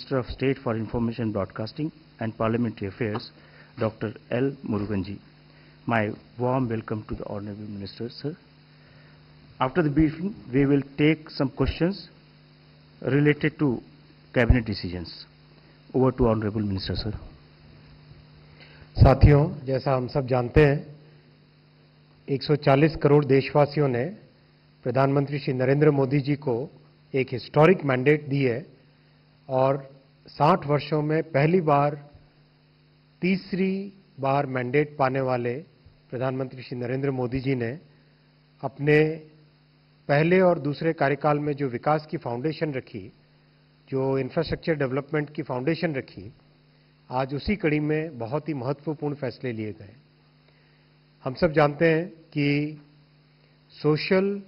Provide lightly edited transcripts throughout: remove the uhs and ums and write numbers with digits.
Minister of State for Information Broadcasting and Parliamentary Affairs, Dr. L. Muruganji. My warm welcome to the Honorable Minister, sir. After the briefing, we will take some questions related to cabinet decisions. Over to Honorable Minister, sir. साथियों, जैसा हम सब जानते हैं, 140 करोड़ देशवासियों ने प्रधानमंत्री श्री नरेंद्र मोदी जी को एक हिस्टोरिक मैंडेट दी है और 60 वर्षों में पहली बार तीसरी बार मैंडेट पाने वाले प्रधानमंत्री श्री नरेंद्र मोदी जी ने अपने पहले और दूसरे कार्यकाल में जो विकास की फाउंडेशन रखी, जो इंफ्रास्ट्रक्चर डेवलपमेंट की फाउंडेशन रखी, आज उसी कड़ी में बहुत ही महत्वपूर्ण फैसले लिए गए। हम सब जानते हैं कि सोशल,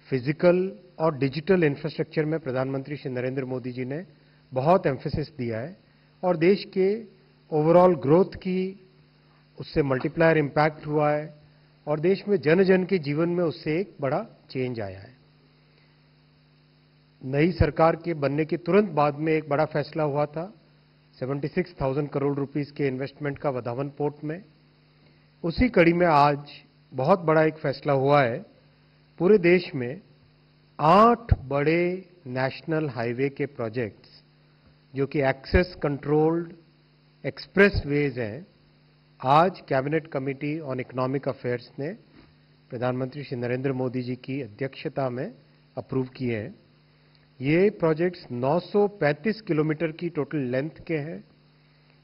फिजिकल और डिजिटल इंफ्रास्ट्रक्चर में प्रधानमंत्री श्री नरेंद्र मोदी जी ने बहुत एम्फेसिस दिया है और देश के ओवरऑल ग्रोथ की उससे मल्टीप्लायर इम्पैक्ट हुआ है और देश में जन जन के जीवन में उससे एक बड़ा चेंज आया है। नई सरकार के बनने के तुरंत बाद में एक बड़ा फैसला हुआ था 76,000 करोड़ रुपीस के इन्वेस्टमेंट का वधावन पोर्ट में। उसी कड़ी में आज बहुत बड़ा एक फैसला हुआ है, पूरे देश में 8 बड़े नेशनल हाईवे के प्रोजेक्ट्स जो कि एक्सेस कंट्रोल्ड एक्सप्रेस वेज हैं, आज cabinet committee on economic affairs ने प्रधानमंत्री श्री नरेंद्र मोदी जी की अध्यक्षता में अप्रूव किए हैं। ये प्रोजेक्ट्स 935 किलोमीटर की टोटल लेंथ के हैं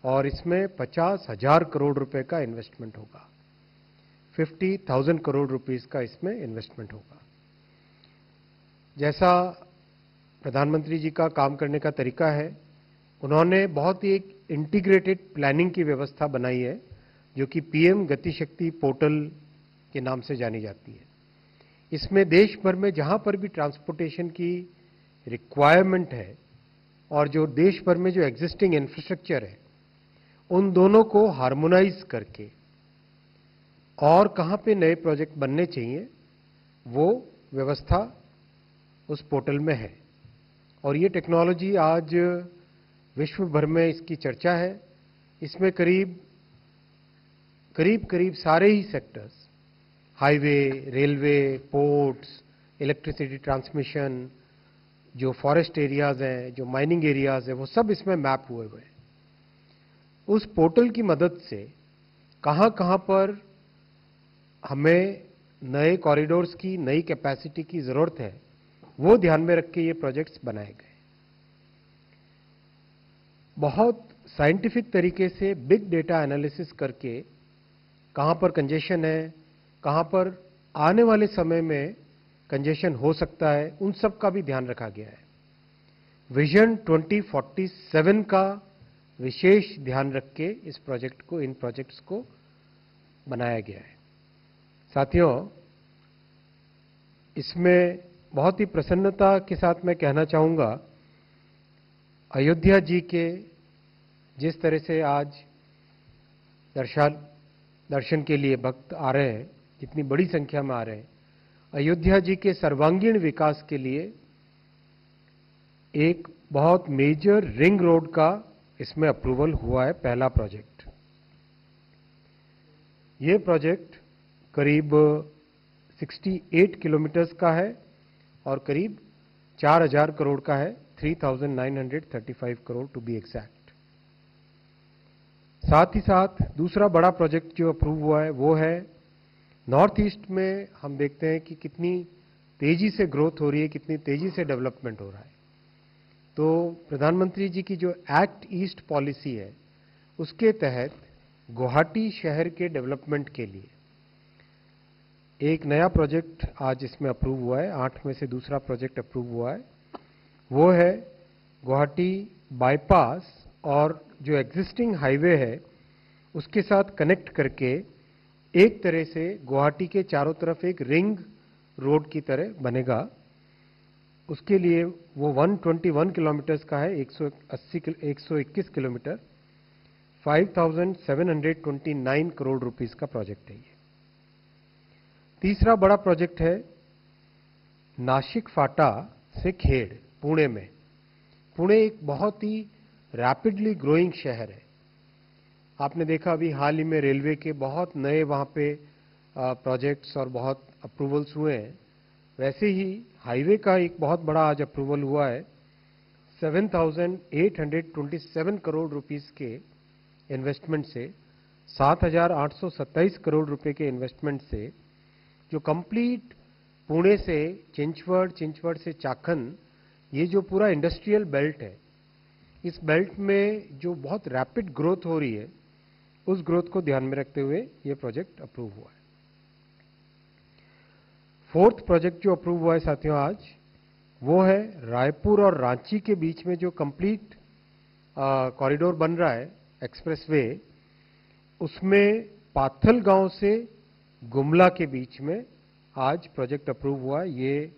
और इसमें 50,000 करोड़ रुपए का इन्वेस्टमेंट होगा। 50,000 करोड़ रुपीस का इसमें इन्वेस्टमेंट होगा। जैसा प्रधानमंत्री जी का काम करने का तरीका है, उन्होंने बहुत ही एक इंटीग्रेटेड प्लानिंग की व्यवस्था बनाई है जो कि पीएम गति शक्ति पोर्टल के नाम से जानी जाती है। इसमें देश भर में जहां पर भी ट्रांसपोर्टेशन की रिक्वायरमेंट है और जो देश भर में जो एग्जिस्टिंग इंफ्रास्ट्रक्चर है, उन दोनों को हार्मोनाइज करके और कहां पे नए प्रोजेक्ट बनने चाहिए वो व्यवस्था उस पोर्टल में है। और ये टेक्नोलॉजी आज विश्व भर में इसकी चर्चा है। इसमें करीब सारे ही sectors, highway, railway, ports, electricity transmission, जो फॉरेस्ट एरियाज हैं, जो माइनिंग एरियाज हैं, वो सब इसमें मैप हुए हुए हैं। उस पोर्टल की मदद से कहां कहां पर हमें नए कॉरिडोर्स की, नई कैपेसिटी की जरूरत है, वो ध्यान में रख के ये प्रोजेक्ट्स बनाए गए। बहुत साइंटिफिक तरीके से बिग डेटा एनालिसिस करके कहां पर कंजेशन है, कहां पर आने वाले समय में कंजेशन हो सकता है, उन सब का भी ध्यान रखा गया है। विजन 2047 का विशेष ध्यान रख के इस प्रोजेक्ट को, इन प्रोजेक्ट्स को बनाया गया है। साथियों, इसमें बहुत ही प्रसन्नता के साथ मैं कहना चाहूंगा, अयोध्या जी के जिस तरह से आज दर्शन के लिए भक्त आ रहे हैं, जितनी बड़ी संख्या में आ रहे हैं, अयोध्या जी के सर्वांगीण विकास के लिए एक बहुत मेजर रिंग रोड का इसमें अप्रूवल हुआ है, पहला प्रोजेक्ट। ये प्रोजेक्ट करीब 68 किलोमीटर्स का है और करीब 4,000 करोड़ का है, 3,935 करोड़ टू बी एग्जैक्ट। साथ ही साथ दूसरा बड़ा प्रोजेक्ट जो अप्रूव हुआ है वो है नॉर्थ ईस्ट में। हम देखते हैं कि कितनी तेजी से ग्रोथ हो रही है, कितनी तेजी से डेवलपमेंट हो रहा है। तो प्रधानमंत्री जी की जो एक्ट ईस्ट पॉलिसी है, उसके तहत गुवाहाटी शहर के डेवलपमेंट के लिए एक नया प्रोजेक्ट आज इसमें अप्रूव हुआ है। 8 में से दूसरा प्रोजेक्ट अप्रूव हुआ है, वो है गुवाहाटी बाईपास और जो एग्जिस्टिंग हाईवे है उसके साथ कनेक्ट करके एक तरह से गुवाहाटी के चारों तरफ एक रिंग रोड की तरह बनेगा। उसके लिए वो 121 किलोमीटर्स का है, 121 किलोमीटर, 5,729 करोड़ रुपीस का प्रोजेक्ट है ये। तीसरा बड़ा प्रोजेक्ट है नासिक फाटा से खेड़, पुणे में। पुणे एक बहुत ही रैपिडली ग्रोइंग शहर है। आपने देखा अभी हाल ही में रेलवे के बहुत नए वहाँ पे प्रोजेक्ट्स और बहुत अप्रूवल्स हुए हैं। वैसे ही हाईवे का एक बहुत बड़ा आज अप्रूवल हुआ है। 7,827 करोड़ रुपीस के इन्वेस्टमेंट से, 7,827 करोड़ रुपए के इन्वेस्टमेंट से जो कंप्लीट पुणे से चिंचवड, चिंचवड से चाखन, ये जो पूरा इंडस्ट्रियल बेल्ट है, इस बेल्ट में जो बहुत रैपिड ग्रोथ हो रही है, उस ग्रोथ को ध्यान में रखते हुए ये प्रोजेक्ट अप्रूव हुआ है। फोर्थ प्रोजेक्ट जो अप्रूव हुआ है साथियों आज, वो है रायपुर और रांची के बीच में जो कंप्लीट कॉरिडोर बन रहा है एक्सप्रेसवे, उसमें पाथल गांव से गुमला के बीच में आज प्रोजेक्ट अप्रूव हुआ। ये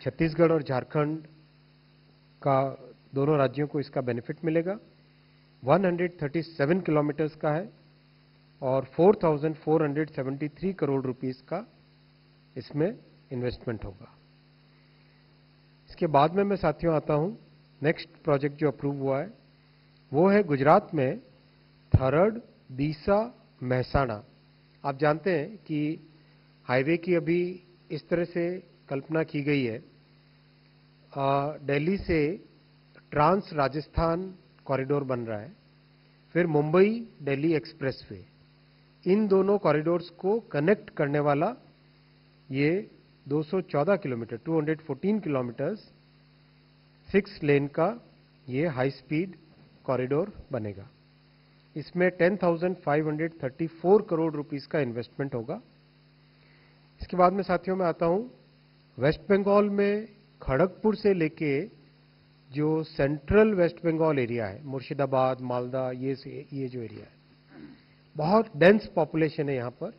छत्तीसगढ़ और झारखंड का, दोनों राज्यों को इसका बेनिफिट मिलेगा। 137 किलोमीटर्स का है और 4,473 करोड़ रुपीस का इसमें इन्वेस्टमेंट होगा। इसके बाद में मैं साथियों आता हूं, नेक्स्ट प्रोजेक्ट जो अप्रूव हुआ है वो है गुजरात में थरड, दीसा, महसाणा। आप जानते हैं कि हाईवे की अभी इस तरह से कल्पना की गई है, दिल्ली से ट्रांस राजस्थान कॉरिडोर बन रहा है, फिर मुंबई दिल्ली एक्सप्रेसवे, इन दोनों कॉरिडोर्स को कनेक्ट करने वाला ये 214 किलोमीटर, 214 किलोमीटर्स 6 लेन का ये हाई स्पीड कॉरिडोर बनेगा। इसमें 10,534 करोड़ रुपीस का इन्वेस्टमेंट होगा। इसके बाद में साथियों में आता हूं, वेस्ट बंगाल में खड़गपुर से लेके जो सेंट्रल वेस्ट बंगाल एरिया है, मुर्शिदाबाद, मालदा, ये जो एरिया है, बहुत डेंस पॉपुलेशन है यहाँ पर,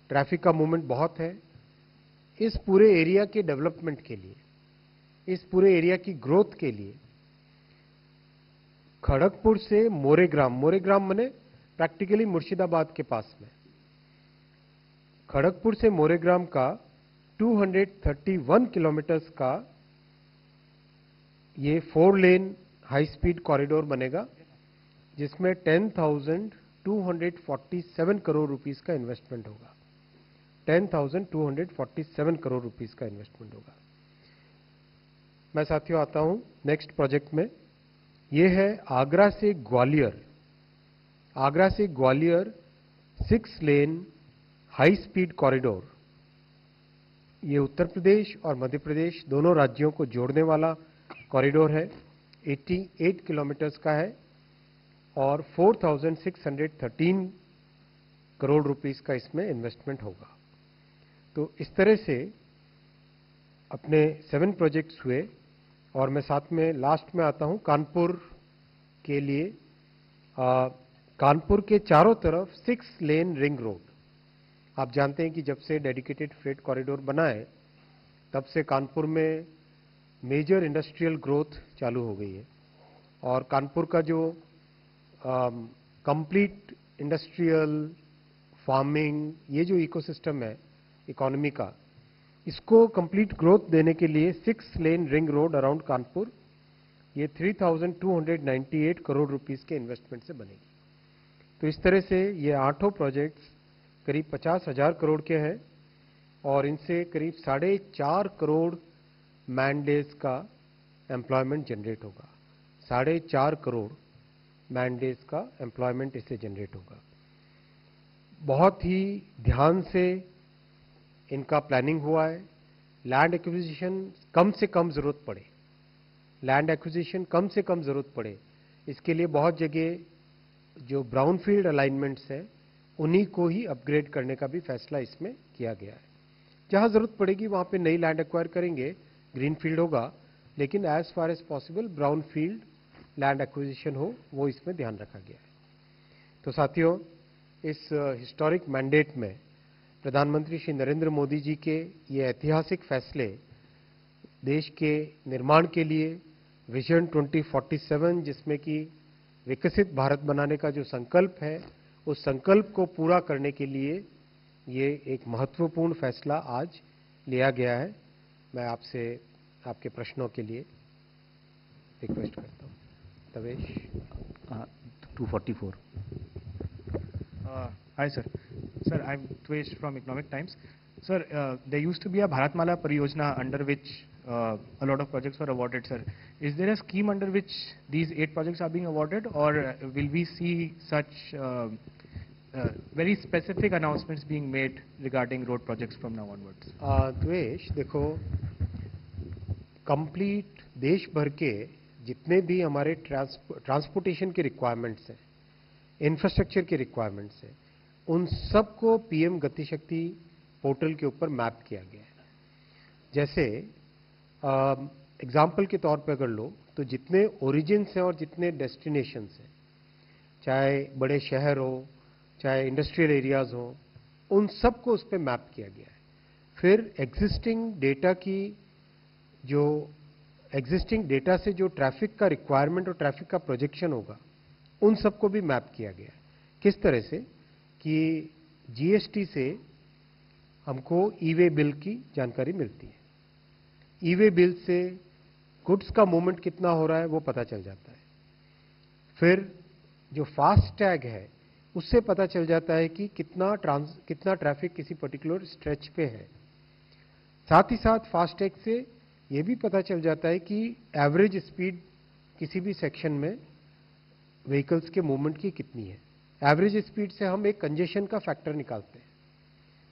ट्रैफिक का मूवमेंट बहुत है। इस पूरे एरिया के डेवलपमेंट के लिए, इस पूरे एरिया की ग्रोथ के लिए खड़गपुर से मोरेग्राम, मोरेग्राम माने प्रैक्टिकली मुर्शिदाबाद के पास में, खड़गपुर से मोरेग्राम का 231 किलोमीटर्स का ये 4 लेन हाई स्पीड कॉरिडोर बनेगा, जिसमें 10,247 करोड़ रुपीस का इन्वेस्टमेंट होगा। 10,247 करोड़ रुपीस का इन्वेस्टमेंट होगा। मैं साथियों आता हूं नेक्स्ट प्रोजेक्ट में, ये है आगरा से ग्वालियर। आगरा से ग्वालियर 6 लेन हाई स्पीड कॉरिडोर, ये उत्तर प्रदेश और मध्य प्रदेश दोनों राज्यों को जोड़ने वाला कॉरिडोर है। 88 किलोमीटर्स का है और 4,613 करोड़ रुपीस का इसमें इन्वेस्टमेंट होगा। तो इस तरह से अपने 7 प्रोजेक्ट्स हुए और मैं साथ में लास्ट में आता हूं कानपुर के लिए। कानपुर के चारों तरफ 6 लेन रिंग रोड। आप जानते हैं कि जब से डेडिकेटेड फ्रेट कॉरिडोर बना है, तब से कानपुर में मेजर इंडस्ट्रियल ग्रोथ चालू हो गई है और कानपुर का जो कंप्लीट इंडस्ट्रियल, फार्मिंग, ये जो इकोसिस्टम है इकोनॉमी का, इसको कंप्लीट ग्रोथ देने के लिए 6 लेन रिंग रोड अराउंड कानपुर, ये 3,298 करोड़ रुपीस के इन्वेस्टमेंट से बनेगी। तो इस तरह से ये 8 प्रोजेक्ट्स करीब 50,000 करोड़ के हैं और इनसे करीब 4.5 करोड़ मैन डेज का एम्प्लॉयमेंट जनरेट होगा। 4.5 करोड़ मैन डेज का एम्प्लॉयमेंट इससे जनरेट होगा। बहुत ही ध्यान से इनका प्लानिंग हुआ है। लैंड एक्विजिशन कम से कम जरूरत पड़े, लैंड एक्विजिशन कम से कम जरूरत पड़े, इसके लिए बहुत जगह जो ब्राउनफील्ड अलाइनमेंट्स है उन्हीं को ही अपग्रेड करने का भी फैसला इसमें किया गया है। जहां जरूरत पड़ेगी वहां पे नई लैंड एक्वायर करेंगे, ग्रीन फील्ड होगा, लेकिन as far as possible brown field land acquisition हो, वो इसमें ध्यान रखा गया है। तो साथियों, इस हिस्टोरिक मैंडेट में प्रधानमंत्री श्री नरेंद्र मोदी जी के ये ऐतिहासिक फैसले देश के निर्माण के लिए, विजन 2047 जिसमें कि विकसित भारत बनाने का जो संकल्प है, उस संकल्प को पूरा करने के लिए ये एक महत्वपूर्ण फैसला आज लिया गया है। मैं आपसे आपके प्रश्नों के लिए रिक्वेस्ट करता हूं। तवेश। 244. Hi, sir. Sir, I'm Tvesh from Economic Times. Sir, there used to be a Bharatmala Pariyojana under which a lot of projects were awarded, sir. Is there a scheme under which these 8 projects are being awarded, or will we see such very specific announcements being made regarding road projects from now onwards? द्वेष, देखो, complete देश भर के जितने भी हमारे transportation के requirements हैं, इंफ्रास्ट्रक्चर के रिक्वायरमेंट्स हैं, उन सबको पीएम गति शक्ति पोर्टल के ऊपर मैप किया गया है। जैसे एग्जाम्पल के तौर पे अगर लो तो जितने ओरिजिन्स हैं और जितने डेस्टिनेशंस हैं, चाहे बड़े शहर हो, चाहे इंडस्ट्रियल एरियाज हो, उन सबको उस पर मैप किया गया है। फिर एग्जिस्टिंग डेटा से जो ट्रैफिक का रिक्वायरमेंट और ट्रैफिक का प्रोजेक्शन होगा, उन सबको भी मैप किया गया है। किस तरह से कि जीएसटी से हमको ई-वे बिल की जानकारी मिलती है, ई-वे बिल से गुड्स का मूवमेंट कितना हो रहा है वो पता चल जाता है। फिर जो फास्ट टैग है उससे पता चल जाता है कि कितना ट्रैफिक किसी पर्टिकुलर स्ट्रेच पे है। साथ ही साथ फास्ट टैग से ये भी पता चल जाता है कि एवरेज स्पीड किसी भी सेक्शन में व्हीकल्स के मूवमेंट की कितनी है। एवरेज स्पीड से हम एक कंजेशन का फैक्टर निकालते हैं।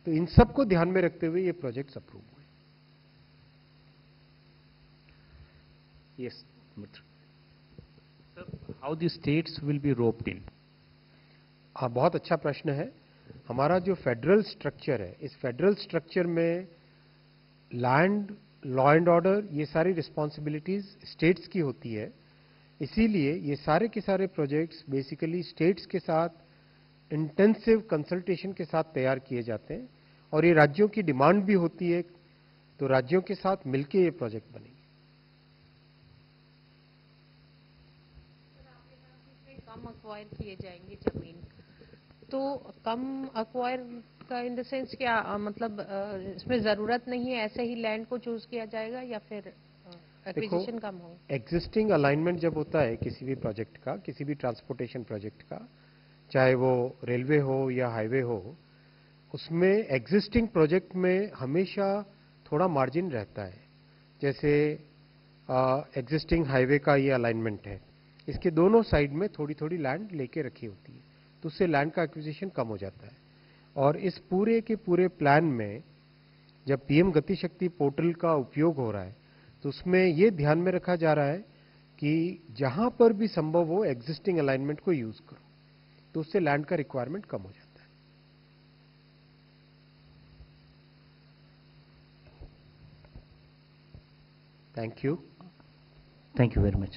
तो इन सबको ध्यान में रखते हुए ये प्रोजेक्ट्स अप्रूव हुए। Yes, Mitra. Sir, how the states will be roped in? हाँ, बहुत अच्छा प्रश्न है। हमारा जो फेडरल स्ट्रक्चर है, इस फेडरल स्ट्रक्चर में लैंड, लॉ एंड ऑर्डर, ये सारी रिस्पॉन्सिबिलिटीज स्टेट्स की होती है। इसीलिए ये सारे के सारे प्रोजेक्ट्स बेसिकली स्टेट्स के साथ इंटेंसिव कंसल्टेशन के साथ तैयार किए जाते हैं, और ये राज्यों की डिमांड भी होती है, तो राज्यों के साथ मिलके ये प्रोजेक्ट बनेंगे। कम अक्वायर किए जाएंगे जमीन, तो कम अक्वायर का इन द सेंस क्या मतलब इसमें जरूरत नहीं है, ऐसे ही लैंड को चूज किया जाएगा या फिर एक्विजिशन कम हो? एग्जिस्टिंग अलाइनमेंट जब होता है किसी भी प्रोजेक्ट का, किसी भी ट्रांसपोर्टेशन प्रोजेक्ट का, चाहे वो रेलवे हो या हाईवे हो, उसमें एग्जिस्टिंग प्रोजेक्ट में हमेशा थोड़ा मार्जिन रहता है। जैसे एग्जिस्टिंग हाईवे का ये अलाइनमेंट है, इसके दोनों साइड में थोड़ी थोड़ी लैंड लेके रखी होती है, तो उससे लैंड का एक्विजिशन कम हो जाता है। और इस पूरे के पूरे प्लान में जब पीएम गति शक्ति पोर्टल का उपयोग हो रहा है, तो उसमें ये ध्यान में रखा जा रहा है कि जहां पर भी संभव हो एग्जिस्टिंग अलाइनमेंट को यूज करो, तो उससे लैंड का रिक्वायरमेंट कम हो जाता है। Thank you. Thank you very much.